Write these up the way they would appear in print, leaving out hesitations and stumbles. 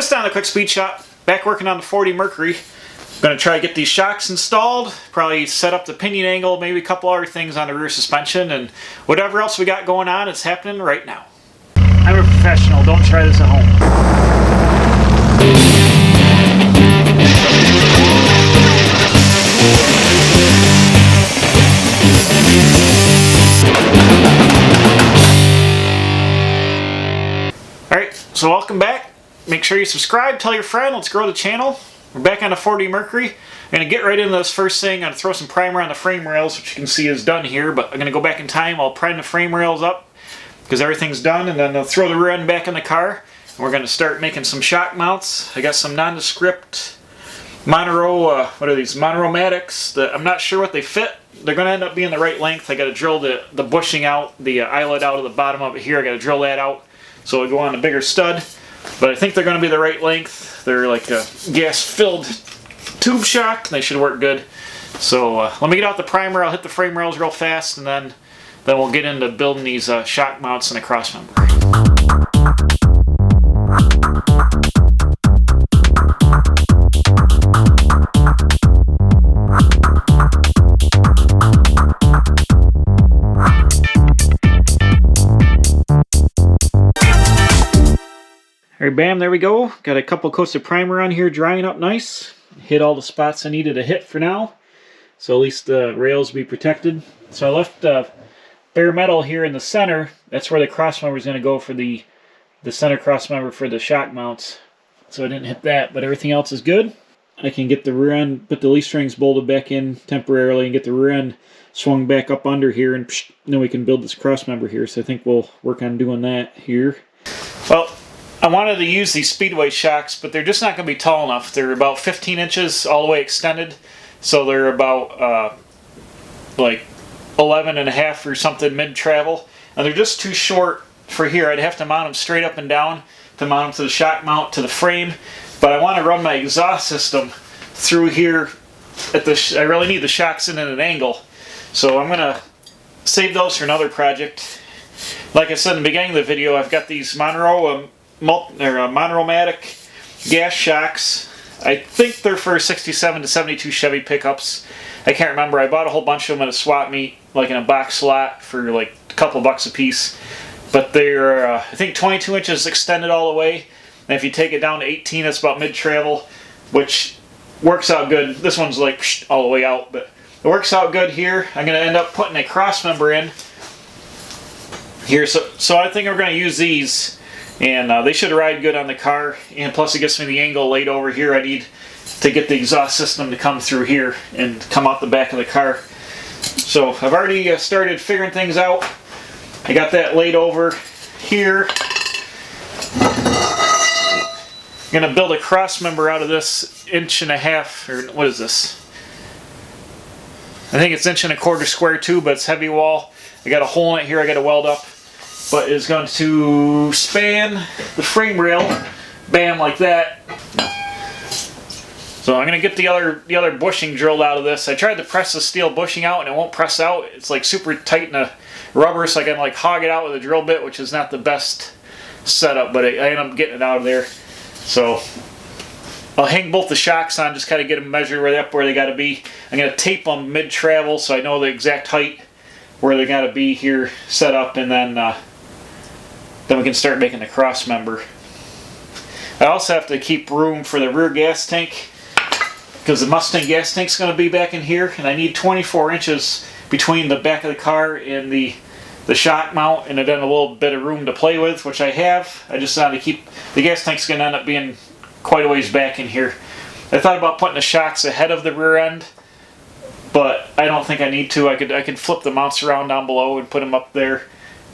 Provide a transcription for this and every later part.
Just on a quick speed shot, back working on the 40 Mercury. I'm going to try to get these shocks installed, probably set up the pinion angle, maybe a couple other things on the rear suspension, and whatever else we got going on, it's happening right now. I'm a professional, don't try this at home. Alright, so welcome back. Make sure you subscribe, tell your friend, let's grow the channel. We're back on the 40 Mercury. I'm going to get right into this first thing. I'm going to throw some primer on the frame rails, which you can see is done here, but I'm going to go back in time. I'll prime the frame rails up because everything's done, and then I'll throw the rear end back in the car. And we're going to start making some shock mounts. I got some nondescript Monroe, what are these, Monroe-matics that I'm not sure what they fit. They're going to end up being the right length. I got to drill the bushing out, the eyelet out of the bottom of it here. I got to drill that out so it'll go on a bigger stud. But I think they're going to be the right length. They're like a gas-filled tube shock. They should work good. So let me get out the primer. I'll hit the frame rails real fast, and then we'll get into building these shock mounts and a cross member. Alright, bam, there we go. Got a couple coats of primer on here drying up nice. Hit all the spots I needed to hit for now. So at least the rails will be protected. So I left bare metal here in the center. That's where the cross member is going to go for the center cross member for the shock mounts. So I didn't hit that, but everything else is good. I can get the rear end, put the leaf strings bolted back in temporarily and get the rear end swung back up under here, and then we can build this cross member here. So I think we'll work on doing that here. Well, I wanted to use these Speedway shocks, but they're just not going to be tall enough. They're about 15 inches all the way extended, so they're about like 11 and a half or something mid-travel, and they're just too short for here. I'd have to mount them straight up and down to mount them to the shock mount to the frame, but I want to run my exhaust system through here. I really need the shocks in at an angle, so I'm going to save those for another project. Like I said in the beginning of the video, I've got these Monroe-matic gas shocks. I think they're for 67 to 72 Chevy pickups. I can't remember. I bought a whole bunch of them at a swap meet, like in a box lot, for like a couple bucks a piece. But they're, I think, 22 inches extended all the way. And if you take it down to 18, it's about mid-travel, which works out good. This one's like all the way out, but it works out good here. I'm going to end up putting a cross member in here. So I think we're going to use these. And they should ride good on the car, and plus it gets me the angle laid over here. I need to get the exhaust system to come through here and come out the back of the car. So I've already started figuring things out. I got that laid over here. I'm going to build a cross member out of this 1.5 inches, or what is this? I think it's 1.25 inches square too, but it's heavy wall. I got a hole in it here I got to weld up. But it's going to span the frame rail, bam, like that. So I'm going to get the other bushing drilled out of this. I tried to press the steel bushing out and it won't press out. It's like super tight in the rubber, so I can like hog it out with a drill bit, which is not the best setup, but I end up getting it out of there. So I'll hang both the shocks on, just kind of get them measured right up where they got to be. I'm going to tape them mid-travel so I know the exact height where they got to be here set up, and then we can start making the cross member. I also have to keep room for the rear gas tank because the Mustang gas tank's going to be back in here, and I need 24 inches between the back of the car and the shock mount, and then a little bit of room to play with, which I have. I just wanted to keep the gas tank's going to end up being quite a ways back in here. I thought about putting the shocks ahead of the rear end, but I don't think I need to. I could flip the mounts around down below and put them up there,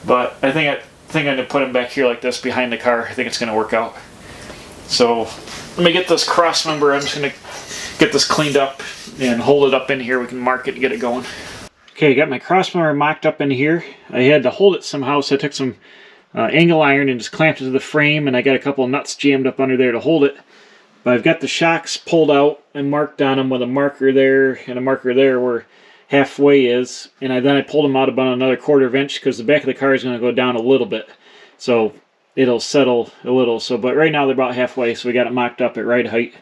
but I think I'm going to put them back here like this behind the car. I think it's going to work out. So let me get this cross member. I'm just going to get this cleaned up and hold it up in here. We can mark it and get it going. Okay, I got my cross member mocked up in here. I had to hold it somehow, so I took some angle iron and just clamped it to the frame, and I got a couple of nuts jammed up under there to hold it. But I've got the shocks pulled out and marked on them with a marker there and a marker there where halfway is, and then I pulled them out about another 1/4 inch because the back of the car is going to go down a little bit. So it'll settle a little. So, but right now they're about halfway, so we got it mocked up at ride height.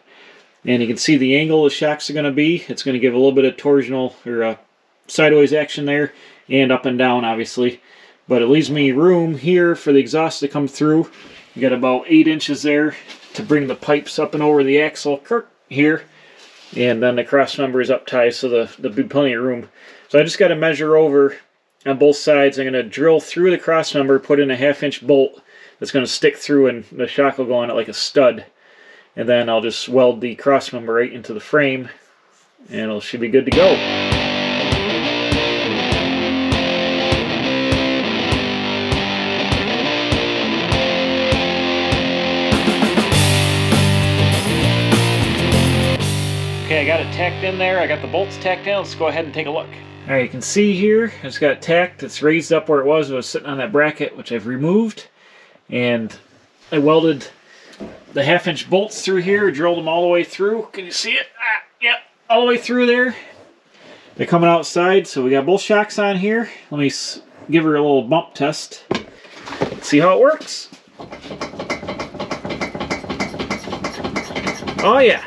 And you can see the angle the shocks are going to be. It's going to give a little bit of torsional or sideways action there, and up and down, obviously. But it leaves me room here for the exhaust to come through. You got about 8 inches there to bring the pipes up and over the axle here. And then the cross member is up tight, so there'll be plenty of room. So I just got to measure over on both sides. I'm going to drill through the cross member, put in a 1/2 inch bolt that's going to stick through, and the shock will go on it like a stud. And then I'll just weld the cross member right into the frame, and it should be good to go. Okay, I got it tacked in there. I got the bolts tacked in. Let's go ahead and take a look. All right, you can see here, I just got it tacked. It's raised up where it was. It was sitting on that bracket, which I've removed. And I welded the 1/2 inch bolts through here, drilled them all the way through. Can you see it? Yep, all the way through there. They're coming outside, so we got both shocks on here. Let me give her a little bump test. See how it works. Oh yeah.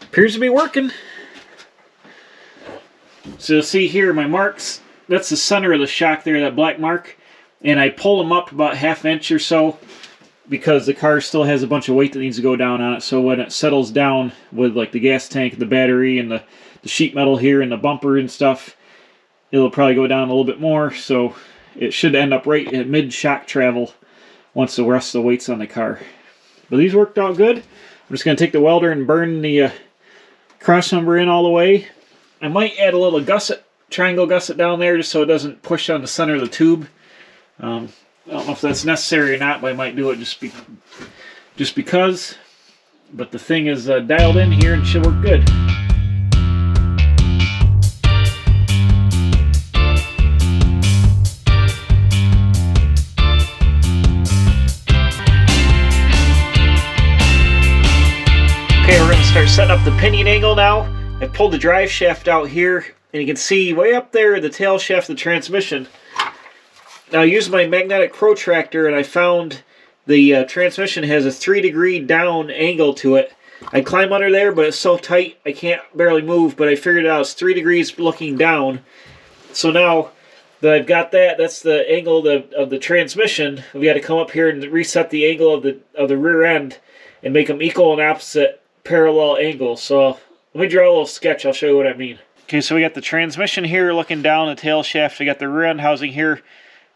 Appears to be working. So you'll see here my marks. That's the center of the shock there, that black mark. And I pull them up about 1/2 inch or so because the car still has a bunch of weight that needs to go down on it. So when it settles down with like the gas tank, the battery, and the sheet metal here and the bumper and stuff, it'll probably go down a little bit more. So it should end up right at mid-shock travel once the rest of the weight's on the car. But these worked out good. I'm just going to take the welder and burn the cross member in all the way. I might add a little gusset, triangle gusset down there just so it doesn't push on the center of the tube. I don't know if that's necessary or not, but I might do it just because. But the thing is dialed in here and should work good. Okay, we're going to start setting up the pinion angle now. I pulled the drive shaft out here, and you can see way up there the tail shaft of the transmission. Now I used my magnetic protractor, and I found the transmission has a 3-degree down angle to it. I climb under there, but it's so tight I can't barely move, but I figured it out. It's 3 degrees looking down. So now that I've got that, that's the angle of the transmission. We got to come up here and reset the angle of the rear end and make them equal and opposite parallel angles. So let me draw a little sketch. I'll show you what I mean. Okay, so we got the transmission here looking down the tail shaft. We got the rear end housing here.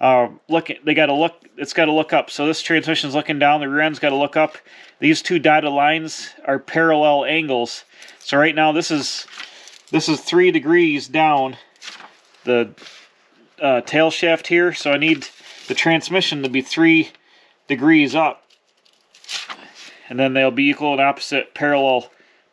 It's got to look up. So this transmission's looking down, the rear end's got to look up. These two dotted lines are parallel angles. So right now this is 3 degrees down the tail shaft here. So I need the transmission to be 3 degrees up. And then they'll be equal and opposite parallel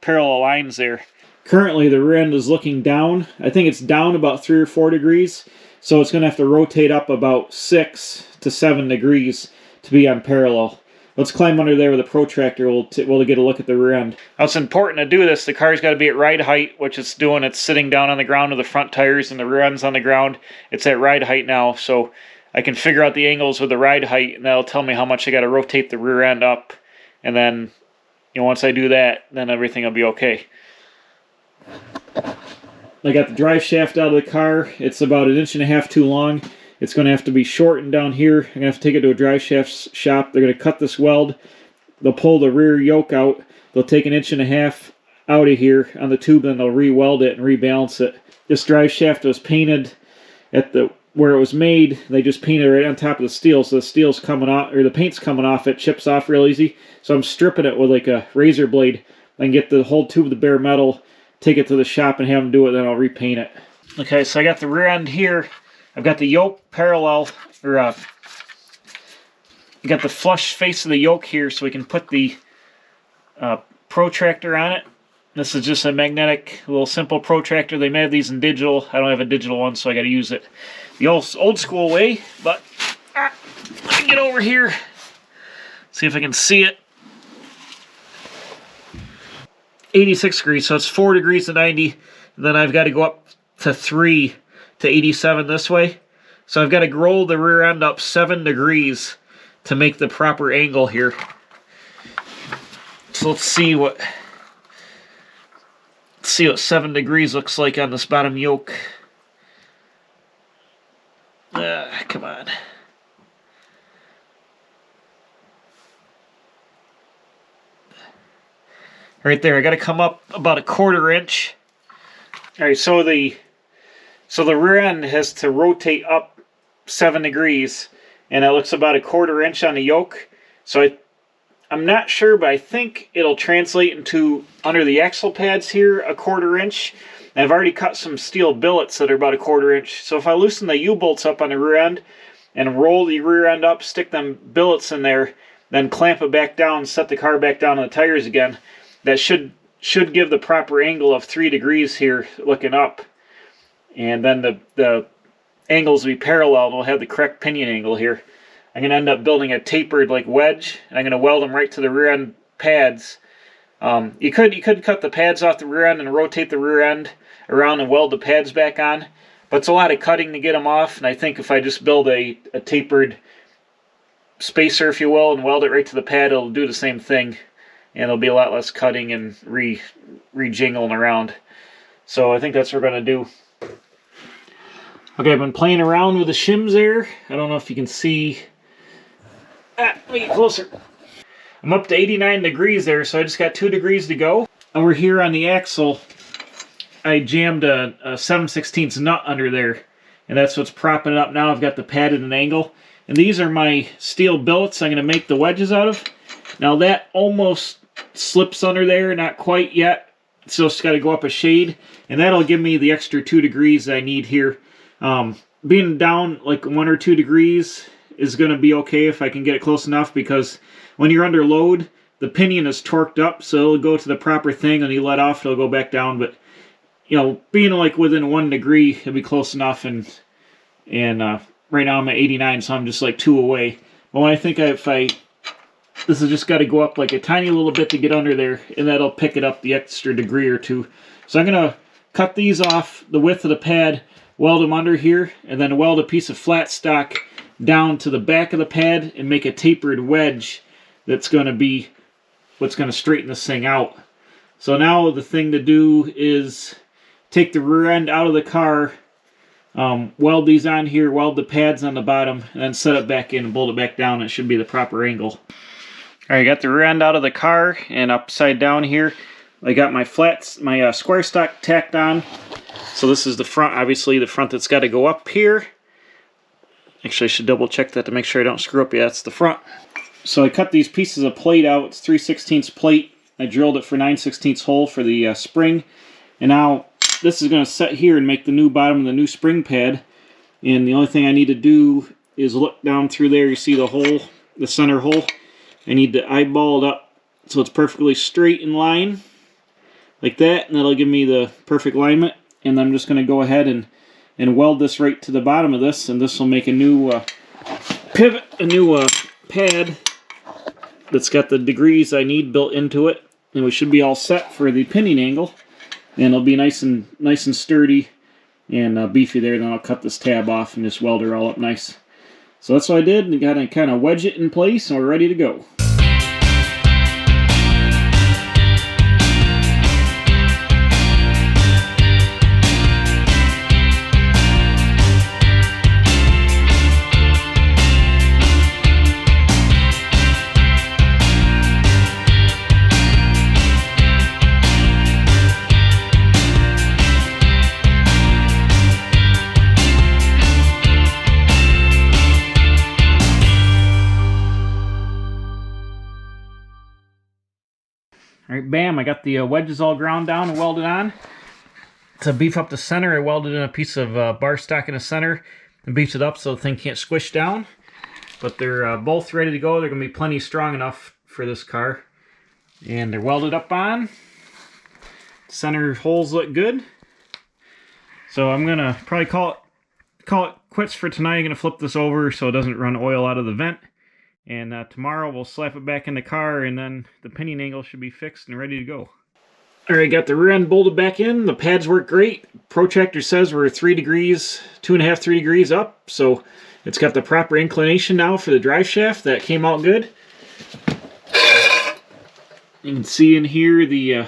lines there. Currently the rear end is looking down. I think it's down about 3 or 4 degrees. So it's going to have to rotate up about 6 to 7 degrees to be on parallel. Let's climb under there with a protractor. We'll get a look at the rear end. Now it's important to do this. The car's got to be at ride height, which it's doing. It's sitting down on the ground with the front tires and the rear end's on the ground. It's at ride height now, so I can figure out the angles with the ride height, and that'll tell me how much I got to rotate the rear end up. And then, once I do that, then everything will be okay. I got the drive shaft out of the car. It's about 1.5 inches too long. It's going to have to be shortened down here. I'm going to have to take it to a drive shaft shop. They're going to cut this weld. They'll pull the rear yoke out. They'll take 1.5 inches out of here on the tube, and they'll re-weld it and rebalance it. This drive shaft was painted at where it was made. They just painted it right on top of the steel, so the steel's coming off, or the paint's coming off. It chips off real easy. So I'm stripping it with like a razor blade. I can get the whole tube of the bare metal, take it to the shop and have them do it, then I'll repaint it. Okay, so I got the rear end here. I've got the yoke parallel, or I got the flush face of the yoke here, so we can put the protractor on it. This is just a magnetic, little simple protractor. They may have these in digital. I don't have a digital one, so I got to use it the old school way. But let me get over here, see if I can see it. 86 degrees, so it's 4 degrees to 90. And then I've got to go up to 3 to 87 this way. So I've got to roll the rear end up 7 degrees to make the proper angle here. So let's see what 7 degrees looks like on this bottom yoke. Come on. Right there, I got to come up about a 1/4 inch. All right, so the rear end has to rotate up 7 degrees, and it looks about a 1/4 inch on the yoke. So I'm not sure, but I think it'll translate into, under the axle pads here, a 1/4 inch. And I've already cut some steel billets that are about a 1/4 inch. So if I loosen the U-bolts up on the rear end and roll the rear end up, stick them billets in there, then clamp it back down, set the car back down on the tires again, that should give the proper angle of 3 degrees here looking up. And then the angles will be parallel, and we'll have the correct pinion angle here. I'm going to end up building a tapered like wedge, and I'm going to weld them right to the rear end pads. You could cut the pads off the rear end and rotate the rear end around and weld the pads back on, but it's a lot of cutting to get them off, and I think if I just build a tapered spacer, if you will, and weld it right to the pad, it'll do the same thing, and it'll be a lot less cutting and re-jingling around. So I think that's what we're going to do. Okay, I've been playing around with the shims there. I don't know if you can see. Let me get closer. I'm up to 89 degrees there, so I just got 2 degrees to go. Over here on the axle, I jammed a 7/16 nut under there, and that's what's propping it up now. I've got the pad at an angle, and these are my steel billets I'm going to make the wedges out of. Now that almost slips under there, not quite yet, so it's got to go up a shade, and that'll give me the extra 2 degrees I need here. Being down like 1 or 2 degrees is going to be okay if I can get it close enough, because when you're under load, the pinion is torqued up, so it'll go to the proper thing, and you let off, it'll go back down. But you know, being like within 1 degree, it'll be close enough. And right now I'm at 89, so I'm just like 2 away. But when I think this has just got to go up like a tiny little bit to get under there, and that'll pick it up the extra degree or 2. So I'm gonna cut these off the width of the pad, weld them under here, and then weld a piece of flat stock down to the back of the pad and make a tapered wedge that's going to be what's going to straighten this thing out. So now the thing to do is take the rear end out of the car, weld these on here, weld the pads on the bottom, and then set it back in and bolt it back down. It should be the proper angle. Alright, got the rear end out of the car and upside down here. I got my square stock tacked on. So this is the front, obviously the front that's got to go up here. Actually, I should double check that to make sure I don't screw up. Yeah, that's the front. So I cut these pieces of plate out. It's 3/16 plate. I drilled it for 9/16 hole for the spring. And now this is going to set here and make the new bottom of the new spring pad. And the only thing I need to do is look down through there. You see the hole, the center hole. I need to eyeball it up so it's perfectly straight in line, like that, and that'll give me the perfect alignment. And I'm just going to go ahead and weld this right to the bottom of this, and this will make a new pivot, a new pad that's got the degrees I need built into it, and we should be all set for the pinion angle, and it'll be nice and sturdy and beefy there. Then I'll cut this tab off and just weld her all up nice. So that's what I did, and got to kind of wedge it in place, and we're ready to go. Alright, bam, I got the wedges all ground down and welded on. To beef up the center, I welded in a piece of bar stock in the center and beefed it up so the thing can't squish down. But they're both ready to go. They're going to be plenty strong enough for this car. And they're welded up on. Center holes look good. So I'm going to probably call it quits for tonight. I'm going to flip this over so it doesn't run oil out of the vent. And tomorrow we'll slap it back in the car, and then the pinion angle should be fixed and ready to go. Alright, got the rear end bolted back in. The pads work great. Protractor says we're 3 degrees, 2.5, 3 degrees up. So it's got the proper inclination now for the drive shaft. That came out good. You can see in here the,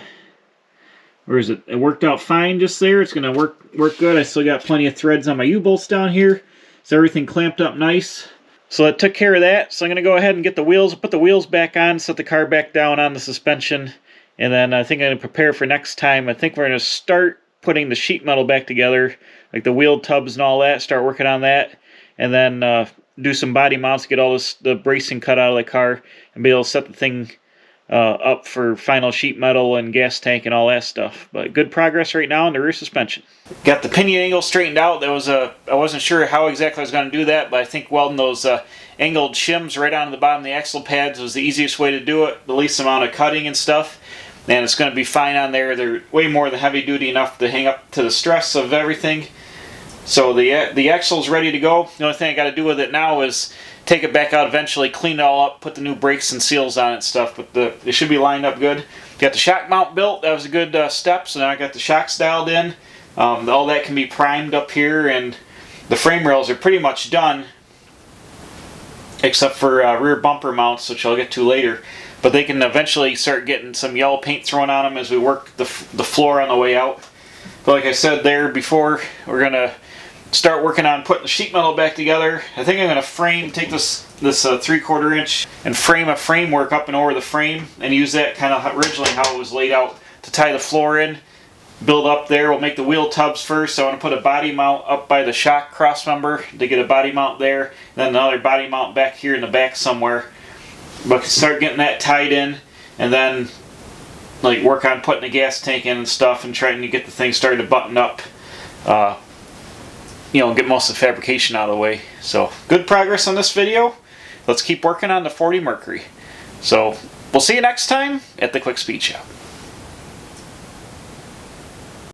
where is it? It worked out fine just there. It's going to work good. I still got plenty of threads on my U-bolts down here. So everything clamped up nice. So that took care of that. So I'm going to go ahead and get the wheels, put the wheels back on, set the car back down on the suspension. And then I think I'm going to prepare for next time. I think we're going to start putting the sheet metal back together, like the wheel tubs and all that, start working on that. And then do some body mounts, get all the bracing cut out of the car, and be able to set the thing up for final sheet metal and gas tank and all that stuff. But good progress right now on the rear suspension. Got the pinion angle straightened out. That was I wasn't sure how exactly I was going to do that, but I think welding those angled shims right onto the bottom of the axle pads was the easiest way to do it. The least amount of cutting and stuff. And it's going to be fine on there. They're way more than heavy duty enough to hang up to the stress of everything. So the axle's ready to go. The only thing I got to do with it now is take it back out eventually, clean it all up, put the new brakes and seals on it and stuff. But it should be lined up good. Got the shock mount built. That was a good step. So now I got the shocks dialed in. All that can be primed up here, and the frame rails are pretty much done, except for rear bumper mounts, which I'll get to later. But they can eventually start getting some yellow paint thrown on them as we work the floor on the way out. But like I said there before, we're going to start working on putting the sheet metal back together. I think I'm going to take this 3/4 inch and frame a framework up and over the frame and use that kind of originally how it was laid out to tie the floor in. Build up there. We'll make the wheel tubs first. So I want to put a body mount up by the shock cross member to get a body mount there. And then another body mount back here in the back somewhere. But start getting that tied in, and then like work on putting the gas tank in and stuff, and trying to get the thing started to button up. Get most of the fabrication out of the way. So good progress on this video. Let's keep working on the 40 Mercury. So we'll see you next time at the Quick Speed Shop.